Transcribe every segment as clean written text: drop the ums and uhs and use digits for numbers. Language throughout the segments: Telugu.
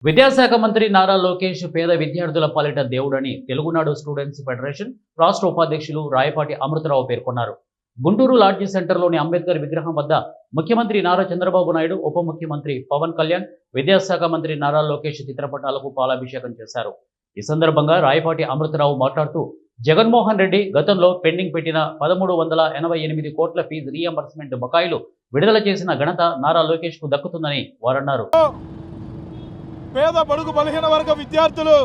విద్యాశాఖ మంత్రి నారా లోకేష్ పేద విద్యార్థుల పాలిట దేవుడని తెలుగునాడు స్టూడెంట్స్ ఫెడరేషన్ రాష్ట్ర ఉపాధ్యక్షులు రాయపాటి అమృతరావు పేర్కొన్నారు. గుంటూరు లాడ్జి సెంటర్లోని అంబేద్కర్ విగ్రహం వద్ద ముఖ్యమంత్రి నారా చంద్రబాబు నాయుడు, ఉప ముఖ్యమంత్రి పవన్ కళ్యాణ్, విద్యాశాఖ మంత్రి నారా లోకేష్ చిత్రపటాలకు పాలాభిషేకం చేశారు. ఈ సందర్భంగా రాయపాటి అమృతరావు మాట్లాడుతూ జగన్మోహన్ రెడ్డి గతంలో పెండింగ్ పెట్టిన 1388 కోట్ల ఫీజు రీఎంబర్స్మెంట్ బకాయిలు విడుదల చేసిన ఘనత నారా లోకేష్ కు దక్కుతుందని వారన్నారు. పేద బడుగు బలహీన వర్గ విద్యార్థులు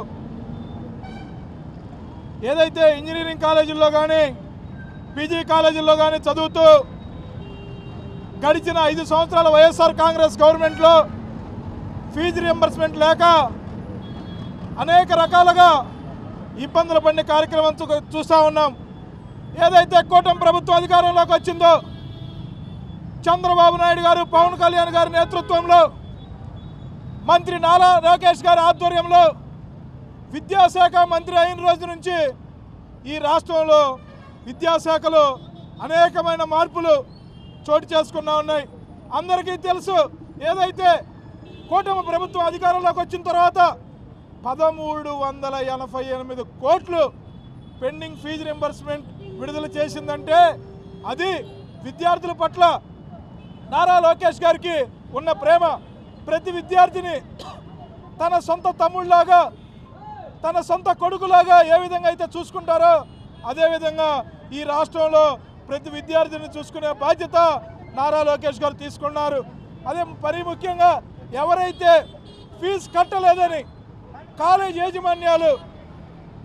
ఏదైతే ఇంజనీరింగ్ కాలేజీల్లో కానీ పీజీ కాలేజీల్లో కానీ చదువుతూ గడిచిన 5 సంవత్సరాల వైఎస్ఆర్ కాంగ్రెస్ గవర్నమెంట్లో ఫీజు రియంబర్స్మెంట్ లేక అనేక రకాలుగా ఇబ్బందులు పడిన కార్యక్రమం చూస్తూ ఉన్నాం. ఏదైతే కూటమి ప్రభుత్వం అధికారంలోకి వచ్చిందో చంద్రబాబు నాయుడు గారు, పవన్ కళ్యాణ్ గారి నేతృత్వంలో, మంత్రి నారా లోకేష్ గారి ఆధ్వర్యంలో విద్యాశాఖ మంత్రి అయిన రోజు నుంచి ఈ రాష్ట్రంలో విద్యాశాఖలో అనేకమైన మార్పులు చోటు చేసుకున్నా ఉన్నాయి. అందరికీ తెలుసు, ఏదైతే కూటమి ప్రభుత్వం అధికారంలోకి వచ్చిన తర్వాత 1388 కోట్లు పెండింగ్ ఫీజు రింబర్స్మెంట్ విడుదల చేసిందంటే అది విద్యార్థుల పట్ల నారా లోకేష్ గారికి ఉన్న ప్రేమ. ప్రతి విద్యార్థిని తన సొంత తమ్ముళ్లాగా, తన సొంత కొడుకులాగా ఏ విధంగా అయితే చూసుకుంటారో అదేవిధంగా ఈ రాష్ట్రంలో ప్రతి విద్యార్థిని చూసుకునే బాధ్యత నారా లోకేష్ గారు తీసుకున్నారు. అదే మరీ ముఖ్యంగా ఎవరైతే ఫీజు కట్టలేదని కాలేజ్ యాజమాన్యాలు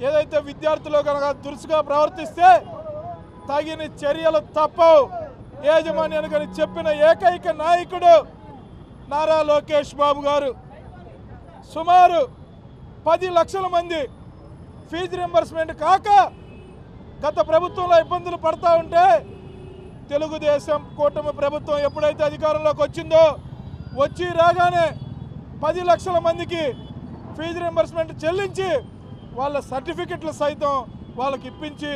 ఏదైతే విద్యార్థులు కనుక దురుసుగా ప్రవర్తిస్తే తగిన చర్యలు తప్పవు యాజమాన్యాన్ని కానీ చెప్పిన ఏకైక నాయకుడు నారా లోకేష్ బాబు గారు. సుమారు 10 లక్షల మంది ఫీజు రింబర్స్మెంట్ కాక గత ప్రభుత్వంలో ఇబ్బందులు పడతా ఉంటే తెలుగుదేశం కూటమి ప్రభుత్వం ఎప్పుడైతే అధికారంలోకి వచ్చిందో వచ్చి రాగానే 10 లక్షల మందికి ఫీజు రింబర్స్మెంట్ చెల్లించి వాళ్ళ సర్టిఫికెట్లు సైతం వాళ్ళకి ఇప్పించి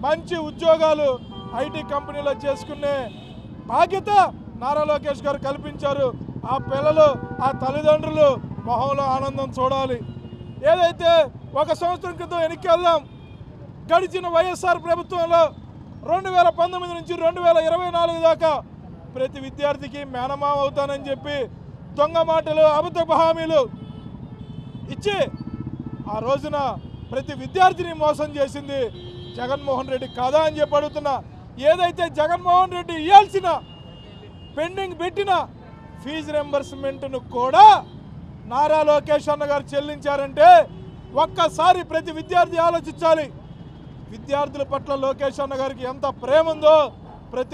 మంచి ఉద్యోగాలు ఐటీ కంపెనీలో చేసుకునే బాధ్యత నారా లోకేష్ గారు కల్పించారు. ఆ పిల్లలు, ఆ తల్లిదండ్రులు మొహంలో ఆనందం చూడాలి. ఏదైతే 1 సంవత్సరం క్రితం వెనక్కి వెళ్దాం, గడిచిన వైఎస్ఆర్ ప్రభుత్వంలో 2019 నుంచి 2024 దాకా ప్రతి విద్యార్థికి మేనమామ అవుతానని చెప్పి దొంగ మాటలు, అబద్ధపు హామీలు ఇచ్చి ఆ రోజున ప్రతి విద్యార్థిని మోసం చేసింది జగన్మోహన్ రెడ్డి కాదా అని చెప్పి అడుగుతున్నా. ఏదైతే జగన్మోహన్ రెడ్డి ఇవ్వాల్సిన పెండింగ్ పెట్టిన ఫీజు రింబర్స్మెంట్ను కూడా నారా లోకేష్ అన్న గారు చెల్లించారంటే ఒక్కసారి ప్రతి విద్యార్థి ఆలోచించాలి. విద్యార్థుల పట్ల లోకేష్ అన్న గారికి ఎంత ప్రేమ ఉందో